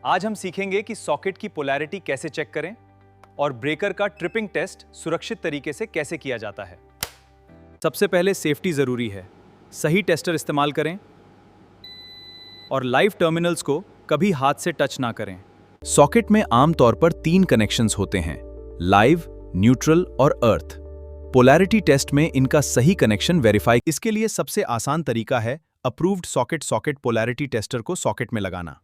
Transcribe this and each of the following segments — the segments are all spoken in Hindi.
आज हम सीखेंगे कि सॉकेट की पोलैरिटी कैसे चेक करें और ब्रेकर का ट्रिपिंग टेस्ट सुरक्षित तरीके से कैसे किया जाता है। सबसे पहले सेफ्टी जरूरी है। सही टेस्टर इस्तेमाल करें और लाइव टर्मिनल्स को कभी हाथ से टच ना करें। सॉकेट में आमतौर पर 3 कनेक्शंस होते हैं: लाइव, न्यूट्रल और अर्थ। पोलैरिटी टेस्ट में इनका सही कनेक्शन वेरीफाई। इसके लिए सबसे आसान तरीका है अप्रूव्ड सॉकेट पोलैरिटी टेस्टर को सॉकेट में लगाना।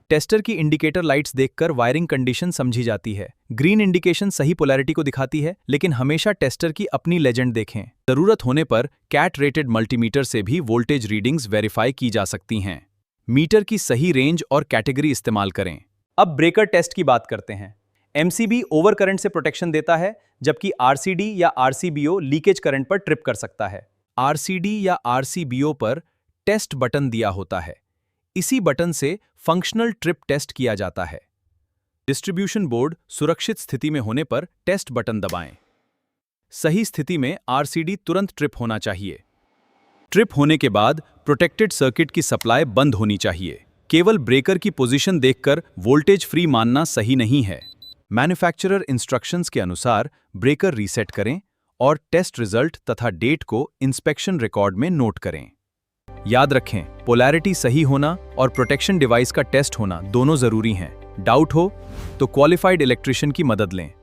टेस्टर की इंडिकेटर लाइट्स देखकर वायरिंग कंडीशन समझी जाती है। ग्रीन इंडिकेशन सही पोलैरिटी को दिखाती है, लेकिन हमेशा टेस्टर की अपनी लेजेंड देखें। जरूरत होने पर कैट रेटेड मल्टीमीटर से भी वोल्टेज रीडिंग्स वेरीफाई की जा सकती हैं। मीटर की सही रेंज और कैटेगरी इस्तेमाल करें। अब ब्रेकर टेस्ट की बात करते हैं। एमसीबी ओवर करंट से प्रोटेक्शन देता है, जबकि आरसीडी या आरसीबीओ लीकेज करंट पर ट्रिप कर सकता है। आरसीडी या आरसीबीओ पर टेस्ट बटन दिया होता है। इसी बटन से फंक्शनल ट्रिप टेस्ट किया जाता है। डिस्ट्रीब्यूशन बोर्ड सुरक्षित स्थिति में होने पर टेस्ट बटन दबाएं। सही स्थिति में आरसीडी तुरंत ट्रिप होना चाहिए। ट्रिप होने के बाद प्रोटेक्टेड सर्किट की सप्लाई बंद होनी चाहिए। केवल ब्रेकर की पोजीशन देखकर वोल्टेज फ्री मानना सही नहीं है। मैन्युफैक्चरर इंस्ट्रक्शंस के अनुसार ब्रेकर रीसेट करें और टेस्ट रिजल्ट तथा डेट को इंस्पेक्शन रिकॉर्ड में नोट करें। याद रखें, पोलैरिटी सही होना और प्रोटेक्शन डिवाइस का टेस्ट होना दोनों जरूरी हैं। डाउट हो तो क्वालिफाइड इलेक्ट्रिशियन की मदद लें।